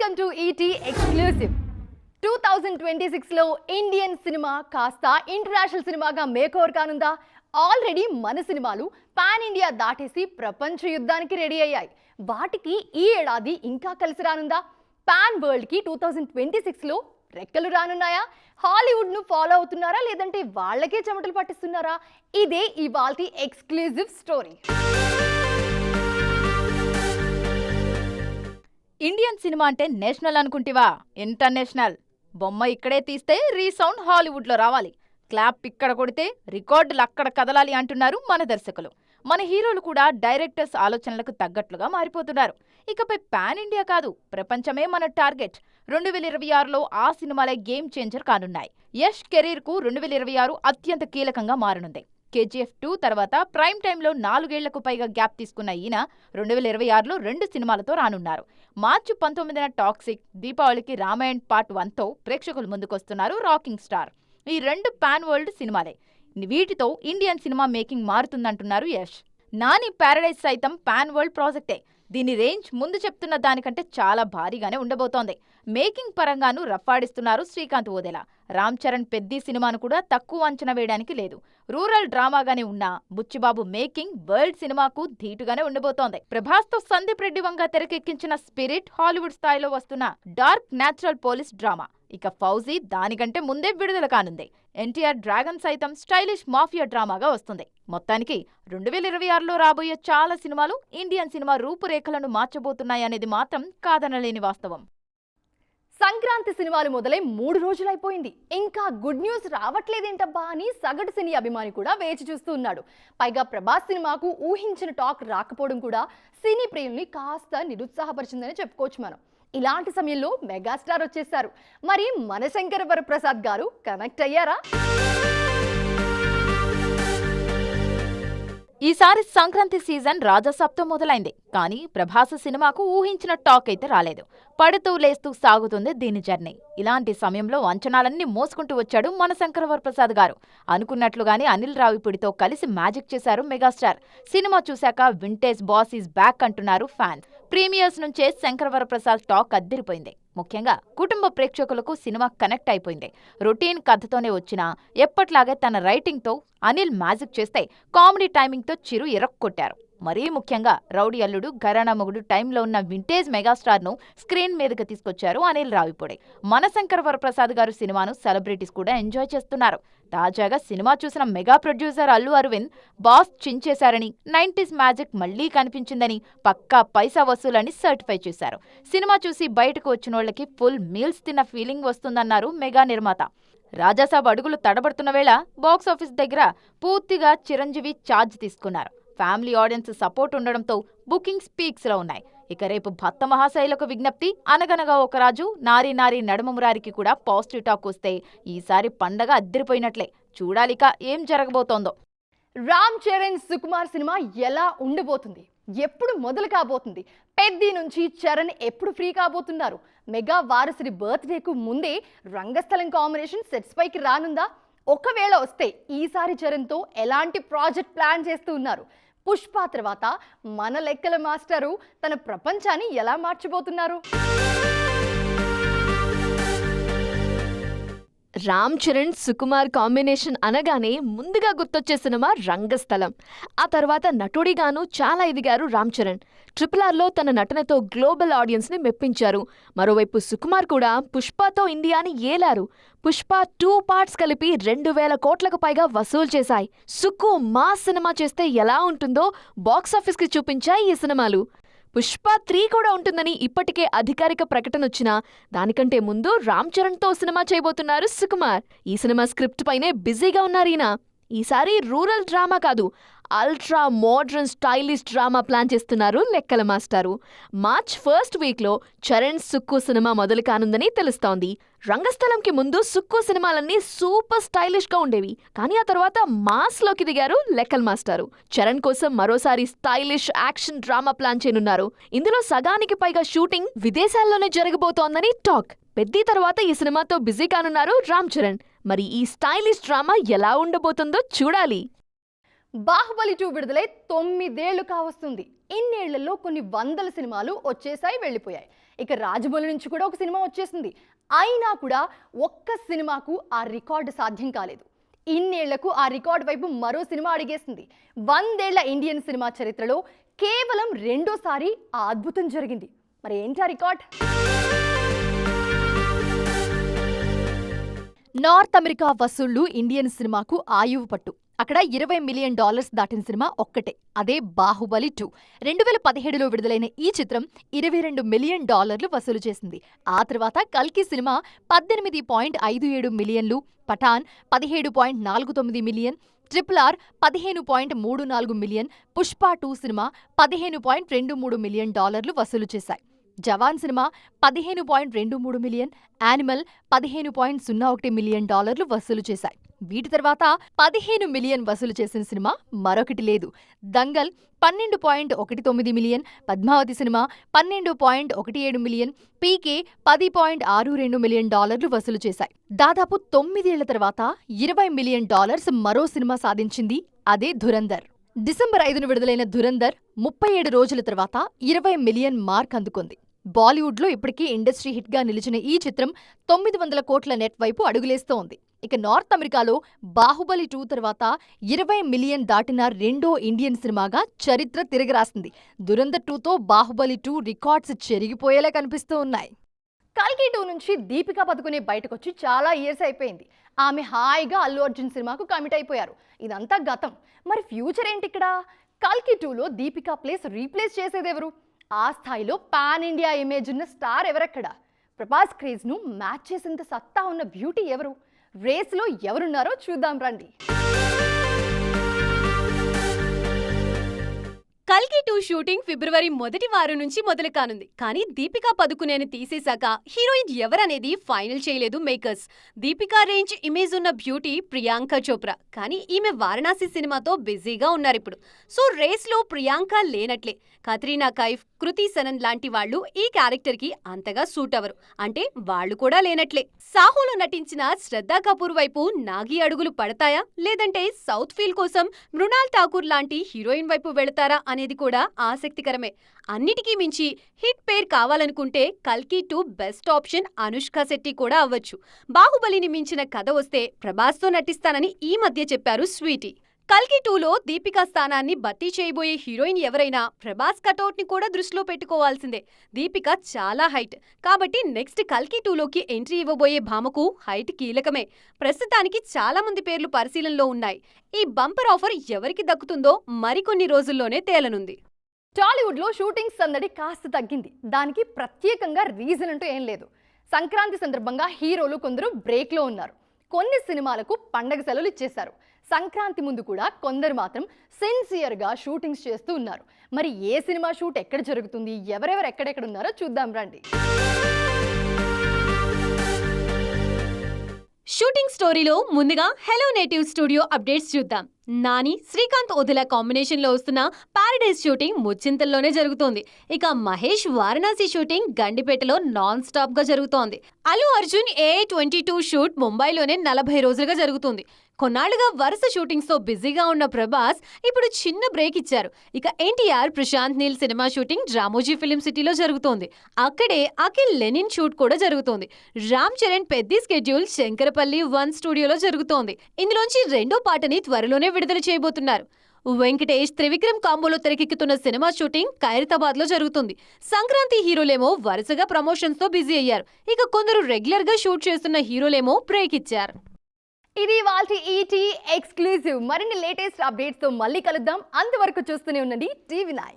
Welcome to ET exclusive 2026లో Indian cinema కాస్త international సినిమాగా మేకోవర్ కానుందా? ఆల్రెడీ మన సినిమాలు పాన్ ఇండియా దాటేసి ప్రపంచ యుద్ధానికి రెడీ అయ్యాయి. వాటికి ఈ ఏడాది ఇంకా కలిసి రానుందా? పాన్ వరల్డ్ కి 2026లో రెక్కలు రానున్నాయా? హాలీవుడ్ ను ఫాలో అవుతున్నారా లేదంటే వాళ్ళకే చెమటలు పట్టిస్తున్నారా? ఇదే ఇవాల్టి ఎక్స్క్లూసివ్ స్టోరీ. ఇండియన్ సినిమా అంటే నేషనల్ అనుకుంటివా? ఇంటర్నేషనల్. బొమ్మ ఇక్కడే తీస్తే రీసౌండ్ హాలీవుడ్లో రావాలి, క్లాప్ ఇక్కడ కొడితే రికార్డులు అక్కడ కదలాలి అంటున్నారు మన దర్శకులు. మన హీరోలు కూడా డైరెక్టర్స్ ఆలోచనలకు తగ్గట్లుగా మారిపోతున్నారు. ఇకపై పాన్ ఇండియా కాదు, ప్రపంచమే మన టార్గెట్. 2026లో ఆ సినిమాలే గేమ్ చేంజర్ కానున్నాయి. యష్ కెరీర్కు 2026 అత్యంత కీలకంగా మారనుంది. KGF 2 తర్వాత ప్రైమ్ టైంలో 4 ఏళ్లకు పైగా గ్యాప్ తీసుకున్న ఈయన 2026లో 2 సినిమాలతో రానున్నారు. మార్చి 19న టాక్సిక్, దీపావళికి రామాయణ్ పార్ట్ 1తో ప్రేక్షకుల ముందుకొస్తున్నారు రాకింగ్ స్టార్. ఈ 2 పాన్ వరల్డ్ సినిమాలే. వీటితో ఇండియన్ సినిమా మేకింగ్ మారుతుందంటున్నారు యష్. నాని ప్యారడైజ్ సైతం పాన్ వరల్డ్ ప్రాజెక్టే. దీని రేంజ్ ముందు చెప్తున్న దానికంటే చాలా భారీగానే ఉండబోతోంది. మేకింగ్ పరంగానూ రఫాడిస్తున్నారు శ్రీకాంత్ ఓదెలా. రామ్ చరణ్ పెద్ది సినిమాను కూడా తక్కువ అంచనా వేయడానికి లేదు. రూరల్ డ్రామాగానే ఉన్నా బుచ్చిబాబు మేకింగ్ వరల్డ్ సినిమాకు ధీటుగానే ఉండబోతోంది. ప్రభాస్తో సందీప్ రెడ్డి వంగ తెరకెక్కించిన స్పిరిట్ హాలీవుడ్ స్థాయిలో వస్తున్న డార్క్ న్యాచురల్ పోలీస్ డ్రామా. ఇక ఫౌజీ దానికంటే ముందే విడుదల కానుంది. ఎన్టీఆర్ డ్రాగన్ సైతం స్టైలిష్ మాఫియా డ్రామాగా వస్తుంది. మొత్తానికి 2026లో రాబోయే చాలా సినిమాలు ఇండియన్ సినిమా రూపురేఖలను మార్చబోతున్నాయనేది మాత్రం కాదనలేని వాస్తవం. సంక్రాంతి సినిమాలు మొదలై 3 రోజులైపోయింది. ఇంకా గుడ్ న్యూస్ రావట్లేదేంటబ్బా అని సగటు సినీ అభిమాని కూడా వేచి చూస్తూ ఉన్నాడు. పైగా ప్రభాస్ సినిమాకు ఊహించిన టాక్ రాకపోవడం కూడా సినీ ప్రియుల్ని కాస్త నిరుత్సాహపరిచిందని చెప్పుకోవచ్చు మనం. ఇలాంటి సమయంలో మెగాస్టార్ వచ్చేసారు. మరి మనశంకర వరప్రసాద్ గారు కనెక్ట్ అయ్యారా? ఈసారి సంక్రాంతి సీజన్ రాజాసాబ్తో మొదలైంది. కానీ ప్రభాస్ సినిమాకు ఊహించిన టాక్ అయితే రాలేదు. పడుతూ లేస్తూ సాగుతుంది దీని జర్నీ. ఇలాంటి సమయంలో అంచనాలన్నీ మోసుకుంటూ వచ్చాడు మనశంకర వరప్రసాద్ గారు. అనుకున్నట్లుగానే అనిల్ రావిపూడితో కలిసి మ్యాజిక్ చేశారు మెగాస్టార్. సినిమా చూశాక వింటేజ్ బాస్ ఈజ్ బ్యాక్ అంటున్నారు ఫ్యాన్స్. ప్రీమియర్స్ నుంచే శంకర వరప్రసాద్ టాక్ అద్దిరిపోయింది. ముఖ్యంగా కుటుంబ ప్రేక్షకులకు సినిమా కనెక్ట్ అయిపోయింది. రొటీన్ కథతోనే వచ్చినా ఎప్పట్లాగే తన రైటింగ్తో అనిల్ మ్యాజిక్ చేస్తే కామెడీ టైమింగ్తో చిరు ఎరక్కొట్టారు. మరీ ముఖ్యంగా రౌడీ అల్లుడు, ఘరానా మొగుడు టైంలో ఉన్న వింటేజ్ మెగాస్టార్ను స్క్రీన్ మీదకి తీసుకొచ్చారు అనిల్ రావిపూడి. మనశంకర వరప్రసాద్ గారు సినిమాను సెలబ్రిటీస్ కూడా ఎంజాయ్ చేస్తున్నారు. తాజాగా సినిమా చూసిన mega producer Allu Aravind boss చించేశారని, 90s మ్యాజిక్ మళ్లీ కనిపించిందని, పక్కా పైసా వసూలని సర్టిఫై చేశారు. సినిమా చూసి బయటకు వచ్చినోళ్లకి ఫుల్ మీల్స్ తిన్న ఫీలింగ్ వస్తుందన్నారు మెగా నిర్మాత. రాజాసాబ్ అడుగులు తడబడుతున్న వేళ బాక్సాఫీస్ దగ్గర పూర్తిగా చిరంజీవి ఛార్జ్ తీసుకున్నారు. ఫ్యామిలీ ఆడియన్స్ సపోర్ట్ ఉండడంతో బుకింగ్స్ పీక్స్ లో ఉన్నాయి. ఇక రేపు భక్త మహాశైలకు విజ్ఞప్తి, అనగనగా ఒక రాజు, నారీ నారీ నడుమమురారికి కూడా పాజిటివ్ టాక్ వస్తే ఈసారి పండగ అద్దరిపోయినట్లే. చూడాలిక ఏం జరగబోతోందో. రామ్ చరణ్ సుకుమార్ సినిమా ఎలా ఉండబోతుంది? ఎప్పుడు మొదలు కాబోతుంది? పెద్ది నుంచి చరణ్ ఎప్పుడు ఫ్రీ కాబోతున్నారు? మెగా వారసుడి బర్త్డేకు ముందే రంగస్థలం కాంబినేషన్ సెట్స్ పైకి రానుందా? ఒకవేళ వస్తే ఈసారి చరణ్తో ఎలాంటి ప్రాజెక్ట్ ప్లాన్ చేస్తూ ఉన్నారు? పుష్ప తర్వాత మన లెక్కల మాస్టరు తన ప్రపంచాన్ని ఎలా మార్చబోతున్నారు? రామ్ చరణ్ సుకుమార్ కాంబినేషన్ అనగానే ముందుగా గుర్తొచ్చే సినిమా రంగస్థలం. ఆ తర్వాత నటుడిగాను చాలా ఎదిగారు రామ్ చరణ్. RRRలో తన నటనతో గ్లోబల్ ఆడియన్స్ని మెప్పించారు. మరోవైపు సుకుమార్ కూడా పుష్పతో ఇండియాని ఏలారు. పుష్ప 2 పార్ట్స్ కలిపి 2000 కోట్లకు పైగా వసూలు చేశాయి. సుకు మాస్ సినిమా చేస్తే ఎలా ఉంటుందో బాక్సాఫీస్కి చూపించాయి ఈ సినిమాలు. పుష్ప 3 కూడా ఉంటుందని ఇప్పటికే అధికారిక ప్రకటన వచ్చినా దానికంటే ముందు రామ్ చరణ్తో సినిమా చేయబోతున్నారు సుకుమార్. ఈ సినిమా స్క్రిప్ట్ పైనే బిజీగా ఉన్నారు ఈయన. ఈసారి రూరల్ డ్రామా కాదు, ultra modern stylish drama plan చేస్తున్నారు లెక్కల మాస్టారు. మార్చ్ 1st వీక్లో చరణ్ సుక్కు సినిమా మొదలు కానుందని తెలుస్తోంది. రంగస్థలంకి ముందు సుక్కు సినిమాలన్నీ సూపర్ స్టైలిష్గా ఉండేవి. కానీ ఆ తర్వాత మాస్లోకి దిగారు లెక్కల మాస్టారు. చరణ్ కోసం మరోసారి స్టైలిష్ యాక్షన్ డ్రామా ప్లాన్ చేయనున్నారు. ఇందులో సగానికి పైగా షూటింగ్ విదేశాల్లోనే జరగబోతోందని టాక్. పెద్ది తర్వాత ఈ సినిమాతో బిజీ కానున్నారు రామ్ చరణ్. మరి ఈ స్టైలిష్ డ్రామా ఎలా ఉండబోతుందో చూడాలి. బాహుబలి 2 విడుదలై 9 ఏళ్లు కావస్తుంది. ఇన్నేళ్లలో కొన్ని వందల సినిమాలు వచ్చేసాయి, వెళ్ళిపోయాయి. ఇక రాజమౌళి నుంచి కూడా ఒక సినిమా వచ్చేసింది. అయినా కూడా ఒక్క సినిమాకు ఆ రికార్డు సాధ్యం కాలేదు. ఇన్నేళ్లకు ఆ రికార్డు వైపు మరో సినిమా అడిగేసింది. 100 ఏళ్ల ఇండియన్ సినిమా చరిత్రలో కేవలం రెండోసారి ఆ అద్భుతం జరిగింది. మరి ఏంటి ఆ రికార్డ్? నార్త్ అమెరికా వసూళ్లు ఇండియన్ సినిమాకు ఆయువు పట్టు. అక్కడ $20 మిలియన్ దాటిన సినిమా ఒక్కటే, అదే బాహుబలి 2. 2017లో విడుదలైన ఈ చిత్రం $22 మిలియన్ వసూలు చేసింది. ఆ తర్వాత కల్కి సినిమా 18.57 మిలియన్లు, Pathaan 17.49 million, RRR 15.34 million, Pushpa 2 cinema $15.23 million వసూలు చేశాయి. Jawan cinema 15.23 million, Animal 15.01 million వసూలు చేశాయి. వీటి తర్వాత 15 మిలియన్ వసూలు చేసిన సినిమా మరొకటి లేదు. Dangal 12.19 million, Padmavati cinema 12.17 million, PK 10.62 million వసూలు చేశాయి. దాదాపు 9 ఏళ్ల తర్వాత $20 మిలియన్ మరో సినిమా సాధించింది, అదే ధురంధర్. డిసెంబర్ 5న విడుదలైన ధురంధర్ 37 రోజుల తర్వాత 20 మిలియన్ మార్క్ అందుకుంది. బాలీవుడ్లో ఇప్పటికీ ఇండస్ట్రీ హిట్గా నిలిచిన ఈ చిత్రం 900 కోట్ల నెట్ వైపు అడుగులేస్తోంది. ఇక నార్త్ అమెరికాలో బాహుబలి 2 తర్వాత 20 మిలియన్ దాటిన రెండో ఇండియన్ సినిమాగా చరిత్ర తిరగరాసింది. ధురంధర్ 2తో బాహుబలి 2 రికార్డ్స్ చెరిగిపోయేలా కనిపిస్తూ ఉన్నాయి. కల్కి 2 నుంచి దీపికా పదుకునే బయటకొచ్చి చాలా ఇయర్స్ అయిపోయింది. ఆమె హాయిగా అల్లు అర్జున్ సినిమాకు కమిట్ అయిపోయారు. ఇదంతా గతం. మరి ఫ్యూచర్ ఏంటి ఇక్కడ? కల్కి 2లో దీపికా ప్లేస్ రీప్లేస్ చేసేదెవరు? ఆ స్థాయిలో పాన్ ఇండియా ఇమేజ్ ఉన్న స్టార్ ఎవరెక్కడ? ప్రభాస్ క్రేజ్ను మ్యాచ్ చేసేంత సత్తా ఉన్న బ్యూటీ ఎవరు? రేస్లో ఎవరున్నారో చూద్దాం రండి. కల్కి 2 షూటింగ్ ఫిబ్రవరి మొదటి వారం నుంచి మొదలు కానుంది. కానీ దీపికా పదుకునేని తీసేశాక హీరోయిన్ ఎవరనేది ఫైనల్ చేయలేదు మేకర్స్. దీపికా రేంజ్ ఇమేజ్ ఉన్న బ్యూటీ ప్రియాంక చోప్రా, కానీ ఈమె వారణాసి సినిమాతో బిజీగా ఉన్నారిప్పుడు. సో రేస్లో ప్రియాంక లేనట్లే. కత్రీనా కైఫ్, కృతి సనన్ లాంటి వాళ్ళు ఈ క్యారెక్టర్ కి అంతగా సూట్ అవరు. అంటే వాళ్ళు కూడా లేనట్లే. సాహోలో నటించిన శ్రద్ధా కపూర్ వైపు నాగి అడుగులు పడతాయా, లేదంటే సౌత్ ఫీల్ కోసం మృణాల్ ఠాకూర్ లాంటి హీరోయిన్ వైపు వెళతారా అనేది కూడా ఆసక్తికరమే. అన్నిటికీ మించి హిట్ పేర్ కావాలనుకుంటే కల్కి 2 బెస్ట్ ఆప్షన్ అనుష్క శెట్టి కూడా అవ్వచ్చు. బాహుబలిని మించిన కథ వస్తే ప్రభాస్తో నటిస్తానని ఈ మధ్య చెప్పారు స్వీటీ. కల్కి 2లో దీపికా స్థానాన్ని భర్తీ చేయబోయే హీరోయిన్ ఎవరైనా ప్రభాస్ కటౌట్ ని కూడా దృష్టిలో పెట్టుకోవాల్సిందే. దీపిక చాలా హైట్ కాబట్టి నెక్స్ట్ కల్కి 2లోకి ఎంట్రీ ఇవ్వబోయే భామకు హైట్ కీలకమే. ప్రస్తుతానికి చాలా మంది పేర్లు పరిశీలనలో ఉన్నాయి. ఈ బంపర్ ఆఫర్ ఎవరికి దక్కుతుందో మరికొన్ని రోజుల్లోనే తేలనుంది. టాలీవుడ్లో షూటింగ్ సందడి కాస్త తగ్గింది. దానికి ప్రత్యేకంగా రీజన్ అంటూ ఏం లేదు. సంక్రాంతి సందర్భంగా హీరోలు కొందరు బ్రేక్లో ఉన్నారు. కొన్ని సినిమాలకు పండగ సెలవులు ఇచ్చేశారు. సంక్రాంతి ముందు కూడా కొందరు మాత్రం సిన్సియర్గా షూటింగ్స్ చేస్తూ ఉన్నారు. మరి ఏ సినిమా షూట్ ఎక్కడ జరుగుతుంది, ఎవరెవరు ఎక్కడెక్కడ ఉన్నారో చూద్దాం రండి. షూటింగ్ స్టోరీలో ముందుగా హలో నేటివ్ స్టూడియో అప్డేట్స్ చూద్దాం. నాని, శ్రీకాంత్ వదిల కాంబినేషన్ లో వస్తున్న పారడైజ్ షూటింగ్ ముచ్చింతల్లోనే జరుగుతోంది. ఇక మహేష్ వారణాసి షూటింగ్ గండిపేటలో నాన్ స్టాప్ గా జరుగుతోంది. అల్లు అర్జున్ AA22 షూట్ ముంబైలోనే 40 రోజులుగా జరుగుతుంది. కొన్నాళ్లుగా వరుస షూటింగ్స్ తో బిజీగా ఉన్న ప్రభాస్ ఇప్పుడు చిన్న బ్రేక్ ఇచ్చారు. ఇక NTR, Prashanth Neel cinema shooting Ramoji film సిటీలో జరుగుతోంది. అక్కడే అఖిల్ లెనిన్ షూట్ కూడా జరుగుతోంది. రామ్ చరణ్ పెద్ద స్కెడ్యూల్ శంకరపల్లి 1 స్టూడియోలో జరుగుతోంది. ఇందులోంచి రెండో పాటని త్వరలోనే విడుదల చేయబోతున్నారు. వెంకటేష్, త్రివిక్రమ్ కాంబోలో తెరకెక్కుతున్న సినిమా షూటింగ్ ఖైరతాబాద్ లో జరుగుతుంది. సంక్రాంతి హీరోలేమో వరుసగా ప్రమోషన్స్ తో బిజీ అయ్యారు. ఇక కొందరు రెగ్యులర్ గా షూట్ చేస్తున్న హీరోలేమో బ్రేక్ ఇచ్చారు. ఇది వాల్టి ఈటీ ఎక్స్క్లూజివ్. మరిన్ని లేటెస్ట్ అప్డేట్స్ తో మళ్ళీ కలుద్దాం. అంతవరకు చూస్తూనే ఉండండి TV9.